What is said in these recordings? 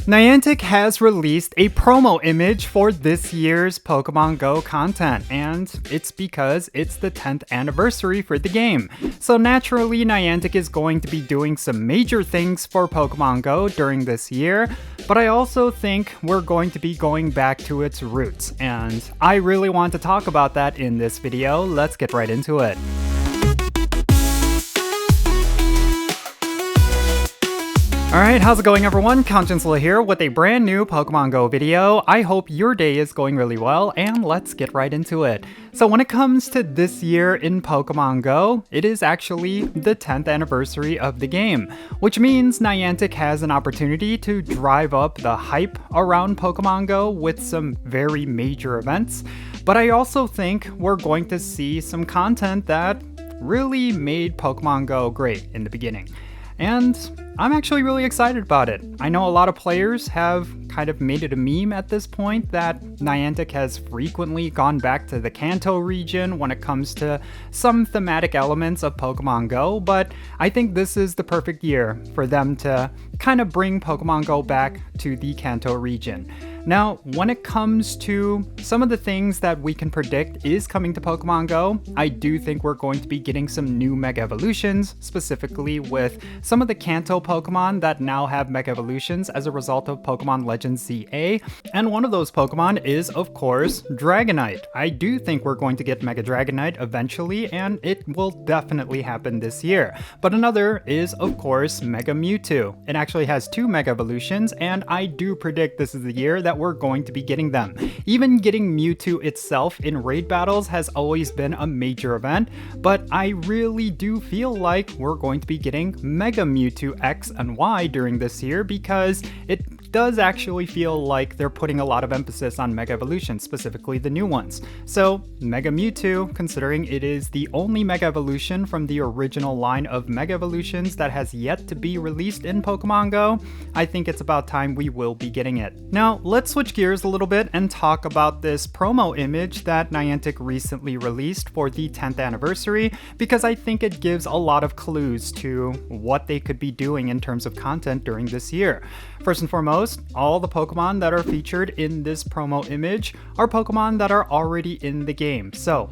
Niantic has released a promo image for this year's Pokémon GO content, and it's because it's the 10th anniversary for the game. So naturally, Niantic is going to be doing some major things for Pokémon GO during this year, but I also think we're going to be going back to its roots, and I really want to talk about that in this video. Let's get right into it. Alright, how's it going everyone? Jinsula here with a brand new Pokémon GO video. I hope your day is going really well, and let's get right into it. So when it comes to this year in Pokémon GO, it is actually the 10th anniversary of the game, which means Niantic has an opportunity to drive up the hype around Pokémon GO with some very major events. But I also think we're going to see some content that really made Pokémon GO great in the beginning. And I'm actually really excited about it. I know a lot of players have kind of made it a meme at this point that Niantic has frequently gone back to the Kanto region when it comes to some thematic elements of Pokémon GO, but I think this is the perfect year for them to kind of bring Pokémon GO back to the Kanto region. Now, when it comes to some of the things that we can predict is coming to Pokémon GO, I do think we're going to be getting some new Mega Evolutions, specifically with some of the Kanto Pokemon that now have Mega Evolutions as a result of Pokemon Legends ZA, and one of those Pokemon is, of course, Dragonite. I do think we're going to get Mega Dragonite eventually, and it will definitely happen this year. But another is, of course, Mega Mewtwo. It actually has 2 Mega Evolutions, and I do predict this is the year that we're going to be getting them. Even getting Mewtwo itself in raid battles has always been a major event, but I really do feel like we're going to be getting Mega Mewtwo X and Y during this year because it does actually feel like they're putting a lot of emphasis on Mega Evolutions, specifically the new ones. So Mega Mewtwo, considering it is the only Mega Evolution from the original line of Mega Evolutions that has yet to be released in Pokemon GO, I think it's about time we will be getting it. Now, let's switch gears a little bit and talk about this promo image that Niantic recently released for the 10th anniversary, because I think it gives a lot of clues to what they could be doing in terms of content during this year. First and foremost, all the Pokemon that are featured in this promo image are Pokemon that are already in the game. So,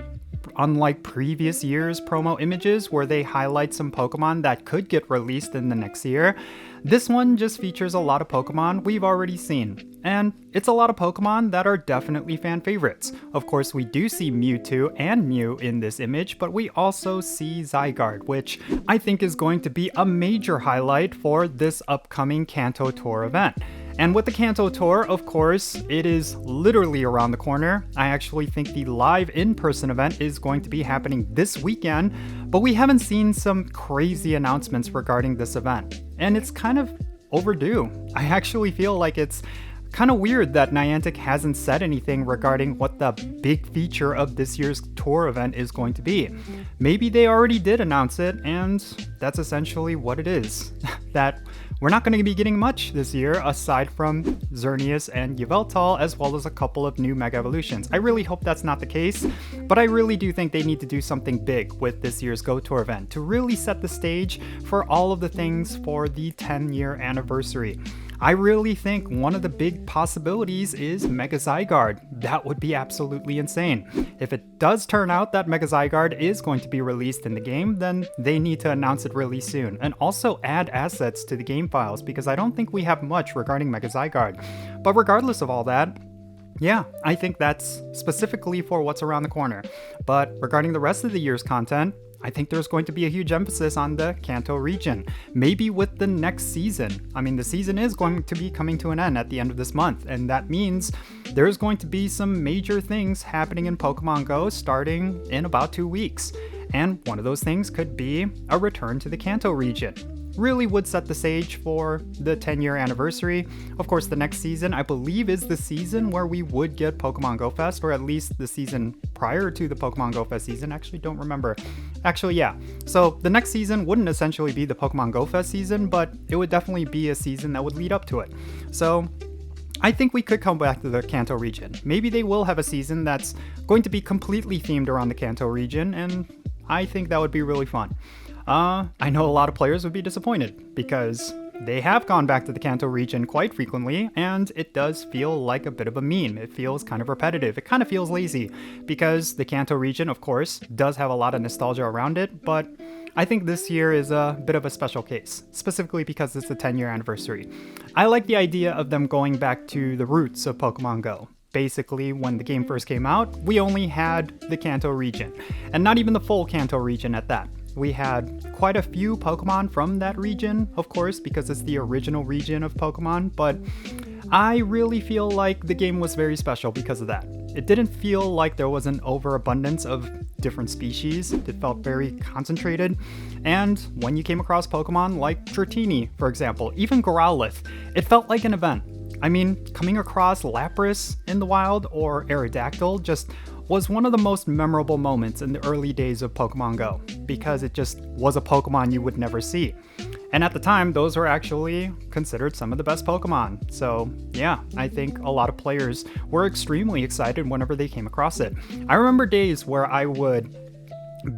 unlike previous years' promo images where they highlight some Pokemon that could get released in the next year, this one just features a lot of Pokemon we've already seen. And it's a lot of Pokemon that are definitely fan favorites. Of course, we do see Mewtwo and Mew in this image, but we also see Zygarde, which I think is going to be a major highlight for this upcoming Kanto Tour event. And with the Kanto Tour, of course, it is literally around the corner. I actually think the live in-person event is going to be happening this weekend, but we haven't seen some crazy announcements regarding this event. And it's kind of overdue. I actually feel like it's kind of weird that Niantic hasn't said anything regarding what the big feature of this year's tour event is going to be. Maybe they already did announce it, and that's essentially what it is. That we're not going to be getting much this year aside from Xerneas and Yveltal, as well as a couple of new Mega Evolutions. I really hope that's not the case, but I really do think they need to do something big with this year's GO Tour event to really set the stage for all of the things for the 10-year anniversary. I really think one of the big possibilities is Mega Zygarde. That would be absolutely insane. If it does turn out that Mega Zygarde is going to be released in the game, then they need to announce it really soon. And also add assets to the game files, because I don't think we have much regarding Mega Zygarde. But regardless of all that, yeah, I think that's specifically for what's around the corner. But regarding the rest of the year's content, I think there's going to be a huge emphasis on the Kanto region, maybe with the next season. I mean, the season is going to be coming to an end at the end of this month, and that means there's going to be some major things happening in Pokemon GO starting in about 2 weeks. And one of those things could be a return to the Kanto region. Really would set the stage for the 10-year anniversary. Of course, the next season, I believe, is the season where we would get Pokemon Go Fest, or at least the season prior to the Pokemon Go Fest season. Actually, don't remember. Actually, yeah. So the next season wouldn't essentially be the Pokemon Go Fest season, but it would definitely be a season that would lead up to it. So I think we could come back to the Kanto region. Maybe they will have a season that's going to be completely themed around the Kanto region, and I think that would be really fun. I know a lot of players would be disappointed because they have gone back to the Kanto region quite frequently, and it does feel like a bit of a meme. It feels kind of repetitive. It kind of feels lazy, because the Kanto region, of course, does have a lot of nostalgia around it, but I think this year is a bit of a special case, specifically because it's the 10-year anniversary. I like the idea of them going back to the roots of Pokemon Go. Basically, when the game first came out, we only had the Kanto region, and not even the full Kanto region at that. We had quite a few Pokemon from that region, of course, because it's the original region of Pokemon, but I really feel like the game was very special because of that. It didn't feel like there was an overabundance of different species. It felt very concentrated. And when you came across Pokemon like Dratini, for example, even Growlithe, it felt like an event. I mean, coming across Lapras in the wild or Aerodactyl just was one of the most memorable moments in the early days of Pokemon Go, because it just was a Pokemon you would never see. And at the time, those were actually considered some of the best Pokemon. So yeah, I think a lot of players were extremely excited whenever they came across it. I remember days where I would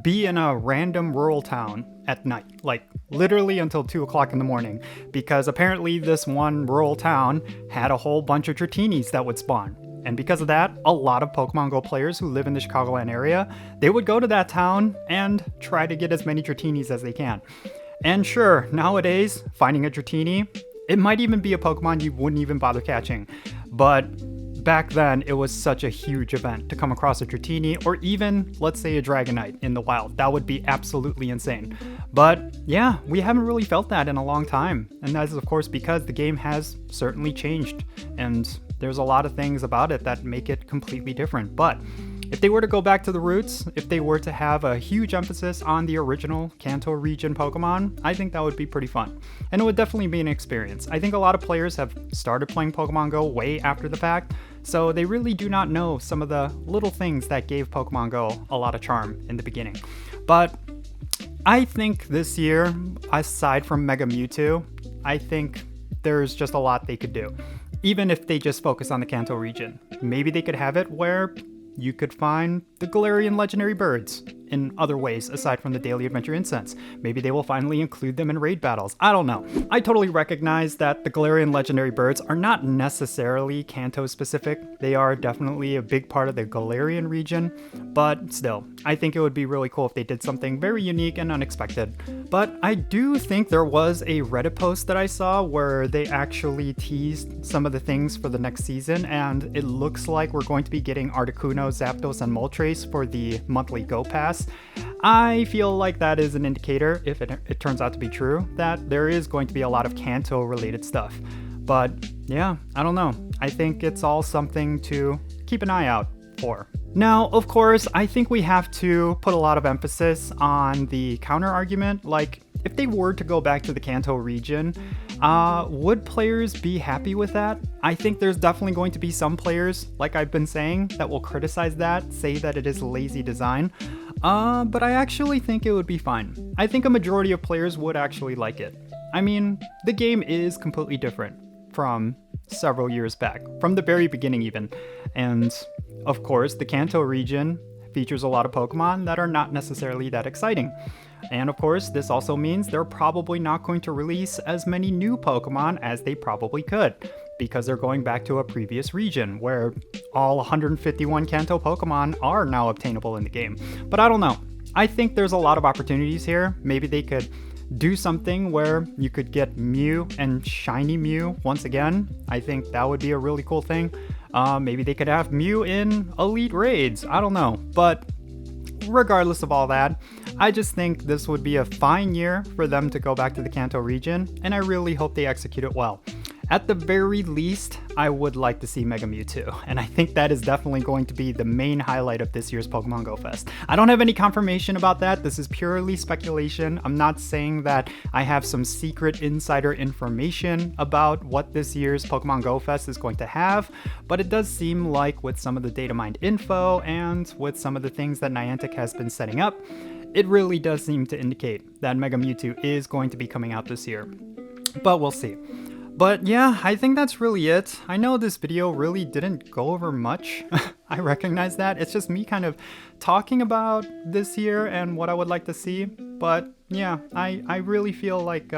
be in a random rural town at night, like literally until 2 o'clock in the morning, because apparently this one rural town had a whole bunch of Dratinis that would spawn. And because of that, a lot of Pokemon Go players who live in the Chicagoland area, they would go to that town and try to get as many Dratinis as they can. And sure, nowadays, finding a Dratini, it might even be a Pokemon you wouldn't even bother catching. But back then, it was such a huge event to come across a Dratini, or even, let's say, a Dragonite in the wild. That would be absolutely insane. But yeah, we haven't really felt that in a long time. And that is, of course, because the game has certainly changed. And there's a lot of things about it that make it completely different. But if they were to go back to the roots, if they were to have a huge emphasis on the original Kanto region Pokemon, I think that would be pretty fun. And it would definitely be an experience. I think a lot of players have started playing Pokemon Go way after the fact, so they really do not know some of the little things that gave Pokemon Go a lot of charm in the beginning. But I think this year, aside from Mega Mewtwo, I think there's just a lot they could do. Even if they just focus on the Kanto region. Maybe they could have it where you could find the Galarian legendary birds in other ways aside from the daily adventure incense. Maybe they will finally include them in raid battles. I don't know. I totally recognize that the Galarian legendary birds are not necessarily Kanto specific. They are definitely a big part of the Galarian region, but still, I think it would be really cool if they did something very unique and unexpected. But I do think there was a Reddit post that I saw where they actually teased some of the things for the next season, and it looks like we're going to be getting Articuno, Zapdos, and Moltres for the monthly Go Pass. I feel like that is an indicator, if it turns out to be true, that there is going to be a lot of Kanto related stuff. But yeah, I don't know. I think it's all something to keep an eye out for. Now, of course, I think we have to put a lot of emphasis on the counter argument. Like, if they were to go back to the Kanto region, would players be happy with that? I think there's definitely going to be some players, like I've been saying, that will criticize that, say that it is lazy design. But I actually think it would be fine. I think a majority of players would actually like it. I mean, the game is completely different from several years back, from the very beginning even. And of course, the Kanto region features a lot of Pokemon that are not necessarily that exciting. And of course, this also means they're probably not going to release as many new Pokemon as they probably could, because they're going back to a previous region where all 151 Kanto Pokemon are now obtainable in the game. But I don't know. I think there's a lot of opportunities here. Maybe they could do something where you could get Mew and Shiny Mew once again. I think that would be a really cool thing. Maybe they could have Mew in Elite Raids. I don't know. But regardless of all that, I just think this would be a fine year for them to go back to the Kanto region, and I really hope they execute it well. At the very least, I would like to see Mega Mewtwo, and I think that is definitely going to be the main highlight of this year's Pokemon Go Fest. I don't have any confirmation about that. This is purely speculation. I'm not saying that I have some secret insider information about what this year's Pokemon Go Fest is going to have, but it does seem like with some of the data mined info and with some of the things that Niantic has been setting up, it really does seem to indicate that Mega Mewtwo is going to be coming out this year. But we'll see. But yeah, I think that's really it. I know this video really didn't go over much. I recognize that. It's just me kind of talking about this year and what I would like to see. But yeah, I really feel like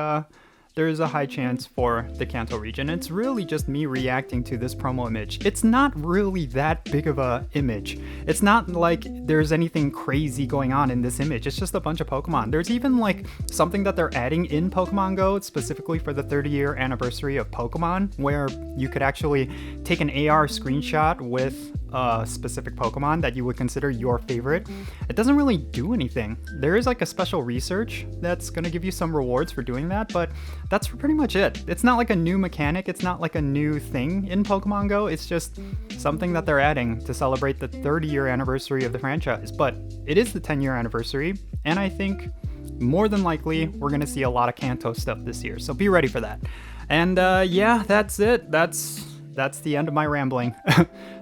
there's a high chance for the Kanto region. It's really just me reacting to this promo image. It's not really that big of a image. It's not like there's anything crazy going on in this image. It's just a bunch of Pokemon. There's even like something that they're adding in Pokemon Go specifically for the 30-year anniversary of Pokemon, where you could actually take an AR screenshot with a specific Pokemon that you would consider your favorite. It doesn't really do anything. There is like a special research that's going to give you some rewards for doing that, but that's pretty much it. It's not like a new mechanic. It's not like a new thing in Pokemon Go. It's just something that they're adding to celebrate the 30-year anniversary of the franchise. But it is the 10-year anniversary, and I think more than likely we're going to see a lot of Kanto stuff this year, so be ready for that. And yeah, that's it. That's the end of my rambling.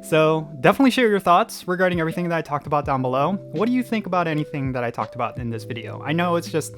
So definitely share your thoughts regarding everything that I talked about down below. What do you think about anything that I talked about in this video? I know it's just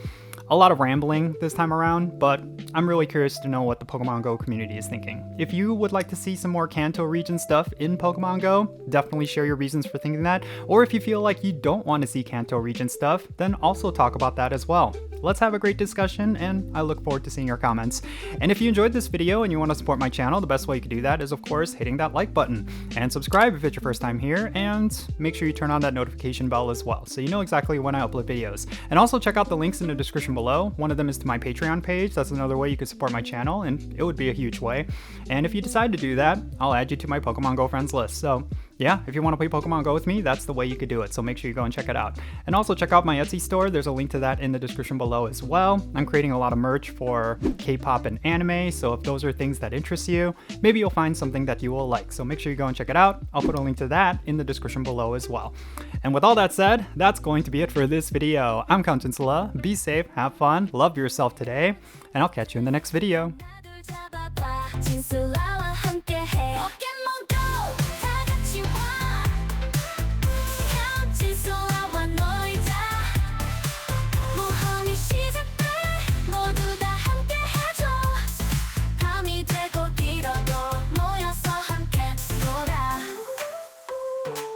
a lot of rambling this time around, but I'm really curious to know what the Pokemon Go community is thinking. If you would like to see some more Kanto region stuff in Pokemon Go, definitely share your reasons for thinking that. Or if you feel like you don't want to see Kanto region stuff, then also talk about that as well. Let's have a great discussion, and I look forward to seeing your comments. And if you enjoyed this video and you want to support my channel, the best way you can do that is, of course, hitting that like button. And subscribe if it's your first time here, and make sure you turn on that notification bell as well, so you know exactly when I upload videos. And also check out the links in the description below. One of them is to my Patreon page. That's another way you could support my channel, and it would be a huge way. And if you decide to do that, I'll add you to my Pokemon Go friends list. So yeah, if you want to play Pokemon Go with me, that's the way you could do it, so make sure you go and check it out. And also check out my Etsy store. There's a link to that in the description below as well. I'm creating a lot of merch for K-pop and anime, so if those are things that interest you, maybe you'll find something that you will like, so make sure you go and check it out. I'll put a link to that in the description below as well. And with all that said, that's going to be it for this video. I'm Jinsula. Be safe, have fun, love yourself today, and I'll catch you in the next video.